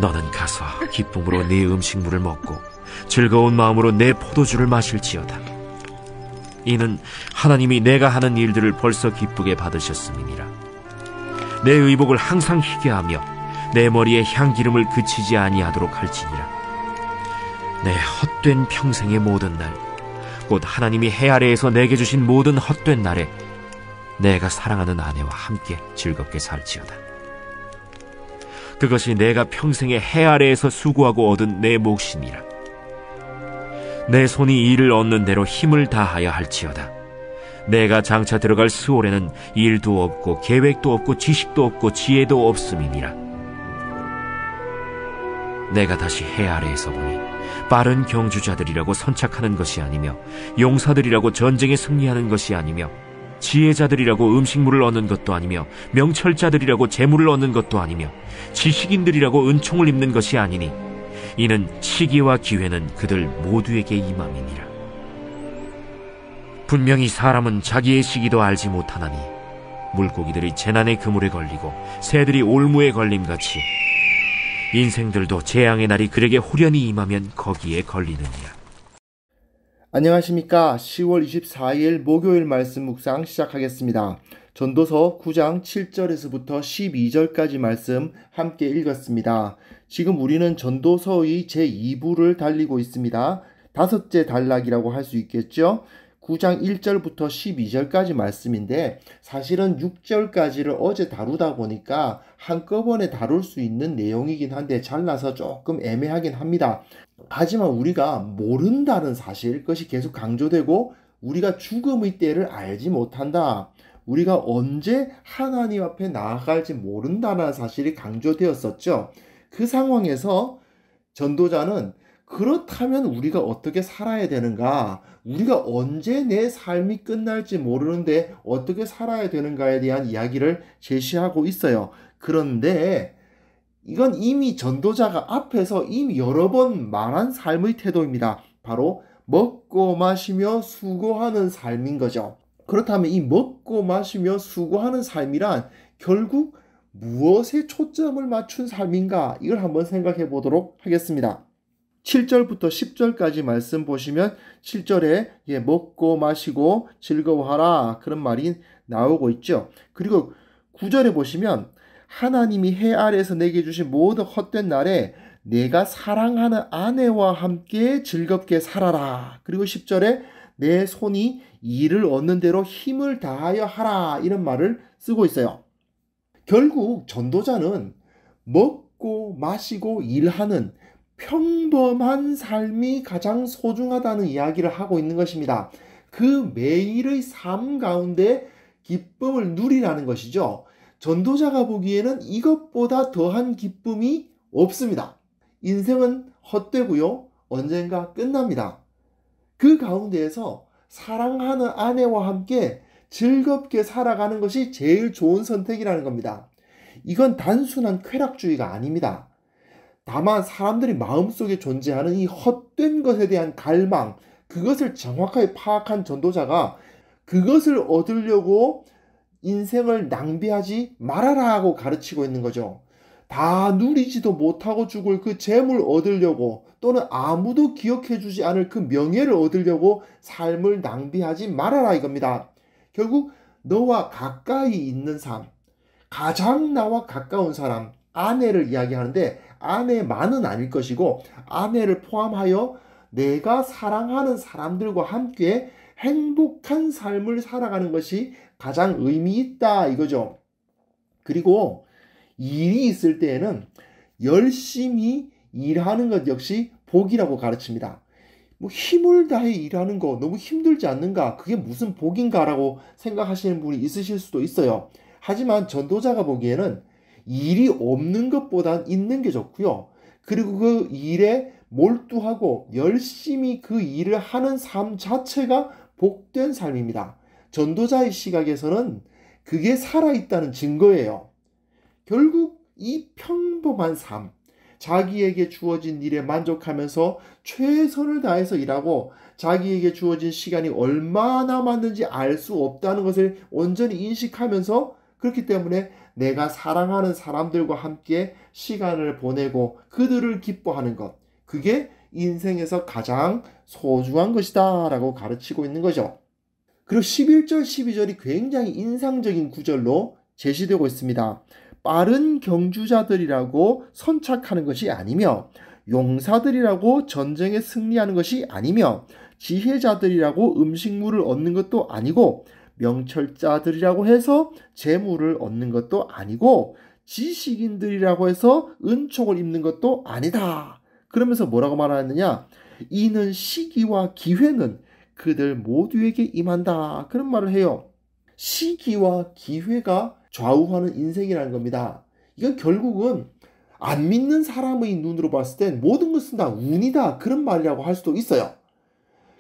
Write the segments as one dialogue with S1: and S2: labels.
S1: 너는 가서 기쁨으로 네 음식물을 먹고 즐거운 마음으로 내 포도주를 마실지어다. 이는 하나님이 내가 하는 일들을 벌써 기쁘게 받으셨음이니라. 내 의복을 항상 희게 하며 내 머리에 향기름을 그치지 아니하도록 할지니라. 내 헛된 평생의 모든 날, 곧 하나님이 해 아래에서 내게 주신 모든 헛된 날에 내가 사랑하는 아내와 함께 즐겁게 살지어다. 그것이 내가 평생에 해 아래에서 수고하고 얻은 내 몫이니라. 내 손이 이를 얻는 대로 힘을 다하여 할지어다. 내가 장차 들어갈 스올에는 일도 없고 계획도 없고 지식도 없고 지혜도 없음이니라. 내가 다시 해 아래에서 보니 빠른 경주자들이라고 선착하는 것이 아니며 용사들이라고 전쟁에 승리하는 것이 아니며 지혜자들이라고 음식물을 얻는 것도 아니며 명철자들이라고 재물을 얻는 것도 아니며 지식인들이라고 은총을 입는 것이 아니니 이는 시기와 기회는 그들 모두에게 임함이니라. 분명히 사람은 자기의 시기도 알지 못하나니 물고기들이 재난의 그물에 걸리고 새들이 올무에 걸림같이 인생들도 재앙의 날이 그에게 홀연히 임하면 거기에 걸리느니라.
S2: 안녕하십니까. 10월 24일 목요일 말씀 묵상 시작하겠습니다. 전도서 9장 7절에서부터 12절까지 말씀 함께 읽었습니다. 지금 우리는 전도서의 제2부를 달리고 있습니다. 다섯째 단락이라고 할 수 있겠죠. 9장 1절부터 12절까지 말씀인데 사실은 6절까지를 어제 다루다 보니까 한꺼번에 다룰 수 있는 내용이긴 한데 잘라서 조금 애매하긴 합니다. 하지만 우리가 모른다는 사실, 그것이 계속 강조되고 우리가 죽음의 때를 알지 못한다. 우리가 언제 하나님 앞에 나아갈지 모른다는 사실이 강조되었었죠. 그 상황에서 전도자는 그렇다면 우리가 어떻게 살아야 되는가? 우리가 언제 내 삶이 끝날지 모르는데 어떻게 살아야 되는가에 대한 이야기를 제시하고 있어요. 그런데 이건 이미 전도자가 앞에서 이미 여러 번 말한 삶의 태도입니다. 바로 먹고 마시며 수고하는 삶인 거죠. 그렇다면 이 먹고 마시며 수고하는 삶이란 결국 무엇에 초점을 맞춘 삶인가? 이걸 한번 생각해 보도록 하겠습니다. 7절부터 10절까지 말씀 보시면 7절에 먹고 마시고 즐거워하라 그런 말이 나오고 있죠. 그리고 9절에 보시면 하나님이 해 아래에서 내게 주신 모든 헛된 날에 내가 사랑하는 아내와 함께 즐겁게 살아라. 그리고 10절에 내 손이 일을 얻는 대로 힘을 다하여 하라 이런 말을 쓰고 있어요. 결국 전도자는 먹고 마시고 일하는 평범한 삶이 가장 소중하다는 이야기를 하고 있는 것입니다. 그 매일의 삶 가운데 기쁨을 누리라는 것이죠. 전도자가 보기에는 이것보다 더한 기쁨이 없습니다. 인생은 헛되고요. 언젠가 끝납니다. 그 가운데에서 사랑하는 아내와 함께 즐겁게 살아가는 것이 제일 좋은 선택이라는 겁니다. 이건 단순한 쾌락주의가 아닙니다. 다만 사람들이 마음속에 존재하는 이 헛된 것에 대한 갈망, 그것을 정확하게 파악한 전도자가 그것을 얻으려고 인생을 낭비하지 말아라 하고 가르치고 있는 거죠. 다 누리지도 못하고 죽을 그 재물 얻으려고 또는 아무도 기억해주지 않을 그 명예를 얻으려고 삶을 낭비하지 말아라 이겁니다. 결국 너와 가까이 있는 삶, 가장 나와 가까운 사람, 아내를 이야기하는데 아내만은 아닐 것이고 아내를 포함하여 내가 사랑하는 사람들과 함께 행복한 삶을 살아가는 것이 가장 의미 있다 이거죠. 그리고 일이 있을 때에는 열심히 일하는 것 역시 복이라고 가르칩니다. 힘을 다해 일하는 거 너무 힘들지 않는가? 그게 무슨 복인가라고 생각하시는 분이 있으실 수도 있어요. 하지만 전도자가 보기에는 일이 없는 것보단 있는 게 좋고요. 그리고 그 일에 몰두하고 열심히 그 일을 하는 삶 자체가 복된 삶입니다. 전도자의 시각에서는 그게 살아있다는 증거예요. 결국 이 평범한 삶, 자기에게 주어진 일에 만족하면서 최선을 다해서 일하고 자기에게 주어진 시간이 얼마나 남았는지 알 수 없다는 것을 온전히 인식하면서 그렇기 때문에 내가 사랑하는 사람들과 함께 시간을 보내고 그들을 기뻐하는 것, 그게 인생에서 가장 소중한 것이다 라고 가르치고 있는 거죠. 그리고 11절, 12절이 굉장히 인상적인 구절로 제시되고 있습니다. 빠른 경주자들이라고 선착하는 것이 아니며, 용사들이라고 전쟁에 승리하는 것이 아니며, 지혜자들이라고 음식물을 얻는 것도 아니고, 명철자들이라고 해서 재물을 얻는 것도 아니고, 지식인들이라고 해서 은총을 입는 것도 아니다. 그러면서 뭐라고 말하느냐? 이는 시기와 기회는 그들 모두에게 임한다. 그런 말을 해요. 시기와 기회가 좌우하는 인생이라는 겁니다. 이건 결국은 안 믿는 사람의 눈으로 봤을 땐 모든 것은 다 운이다. 그런 말이라고 할 수도 있어요.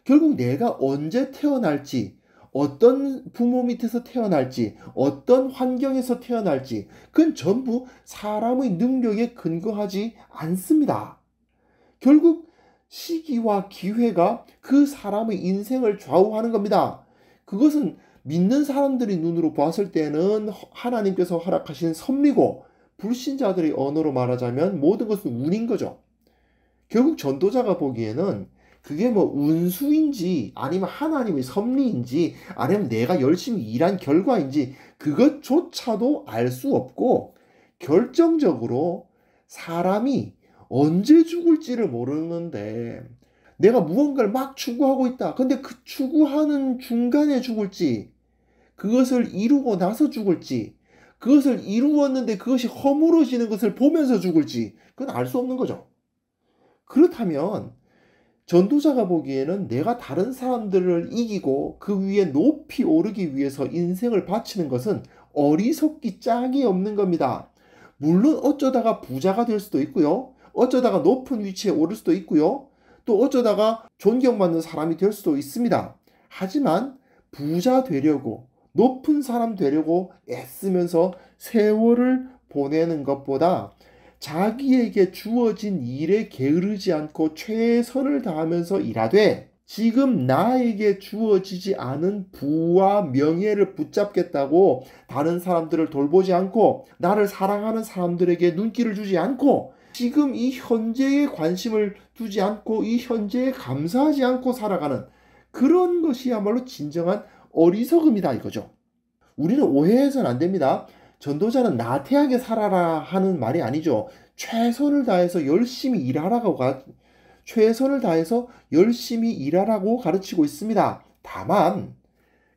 S2: 결국 내가 언제 태어날지, 어떤 부모 밑에서 태어날지, 어떤 환경에서 태어날지, 그건 전부 사람의 능력에 근거하지 않습니다. 결국 시기와 기회가 그 사람의 인생을 좌우하는 겁니다. 그것은 믿는 사람들의 눈으로 봤을 때는 하나님께서 허락하신 섭리고, 불신자들의 언어로 말하자면 모든 것은 운인 거죠. 결국 전도자가 보기에는 그게 뭐 운수인지 아니면 하나님의 섭리인지 아니면 내가 열심히 일한 결과인지 그것조차도 알 수 없고, 결정적으로 사람이 언제 죽을지를 모르는데 내가 무언가를 막 추구하고 있다. 근데 그 추구하는 중간에 죽을지, 그것을 이루고 나서 죽을지, 그것을 이루었는데 그것이 허물어지는 것을 보면서 죽을지, 그건 알 수 없는 거죠. 그렇다면 전도자가 보기에는 내가 다른 사람들을 이기고 그 위에 높이 오르기 위해서 인생을 바치는 것은 어리석기 짝이 없는 겁니다. 물론 어쩌다가 부자가 될 수도 있고요. 어쩌다가 높은 위치에 오를 수도 있고요. 또 어쩌다가 존경받는 사람이 될 수도 있습니다. 하지만 부자 되려고, 높은 사람 되려고 애쓰면서 세월을 보내는 것보다 자기에게 주어진 일에 게으르지 않고 최선을 다하면서 일하되, 지금 나에게 주어지지 않은 부와 명예를 붙잡겠다고 다른 사람들을 돌보지 않고, 나를 사랑하는 사람들에게 눈길을 주지 않고, 지금 이 현재에 관심을 두지 않고 이 현재에 감사하지 않고 살아가는 그런 것이야말로 진정한 어리석음이다 이거죠. 우리는 오해해서는 안 됩니다. 전도자는 나태하게 살아라 하는 말이 아니죠. 최선을 다해서 열심히 일하라고 최선을 다해서 열심히 일하라고 가르치고 있습니다. 다만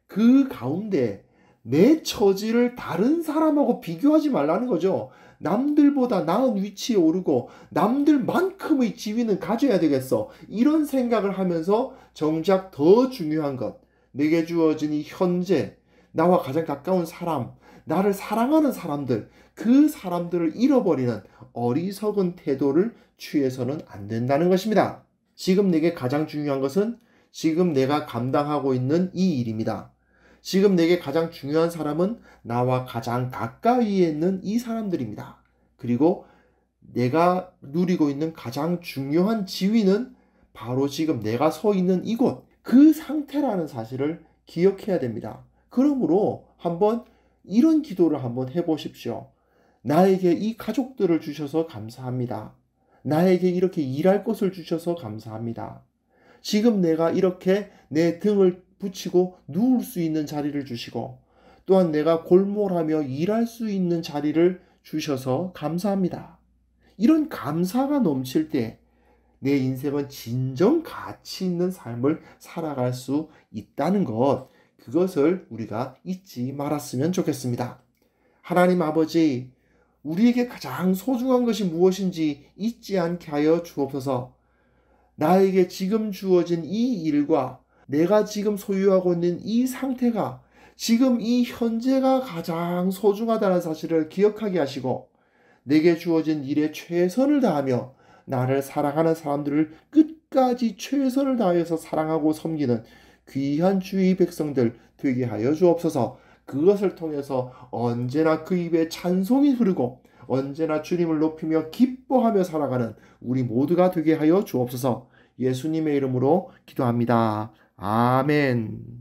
S2: 그 가운데 내 처지를 다른 사람하고 비교하지 말라는 거죠. 남들보다 나은 위치에 오르고 남들만큼의 지위는 가져야 되겠어. 이런 생각을 하면서 정작 더 중요한 것, 내게 주어진 이 현재, 나와 가장 가까운 사람, 나를 사랑하는 사람들, 그 사람들을 잃어버리는 어리석은 태도를 취해서는 안 된다는 것입니다. 지금 내게 가장 중요한 것은 지금 내가 감당하고 있는 이 일입니다. 지금 내게 가장 중요한 사람은 나와 가장 가까이에 있는 이 사람들입니다. 그리고 내가 누리고 있는 가장 중요한 지위는 바로 지금 내가 서 있는 이곳, 그 상태라는 사실을 기억해야 됩니다. 그러므로 한번 이런 기도를 한번 해보십시오. 나에게 이 가족들을 주셔서 감사합니다. 나에게 이렇게 일할 것을 주셔서 감사합니다. 지금 내가 이렇게 내 등을 붙이고 누울 수 있는 자리를 주시고, 또한 내가 골몰하며 일할 수 있는 자리를 주셔서 감사합니다. 이런 감사가 넘칠 때 내 인생은 진정 가치 있는 삶을 살아갈 수 있다는 것, 그것을 우리가 잊지 말았으면 좋겠습니다. 하나님 아버지, 우리에게 가장 소중한 것이 무엇인지 잊지 않게 하여 주옵소서. 나에게 지금 주어진 이 일과 내가 지금 소유하고 있는 이 상태가, 지금 이 현재가 가장 소중하다는 사실을 기억하게 하시고, 내게 주어진 일에 최선을 다하며 나를 사랑하는 사람들을 끝까지 최선을 다해서 사랑하고 섬기는 귀한 주의 백성들 되게 하여 주옵소서. 그것을 통해서 언제나 그 입에 찬송이 흐르고 언제나 주님을 높이며 기뻐하며 살아가는 우리 모두가 되게 하여 주옵소서. 예수님의 이름으로 기도합니다. 아멘.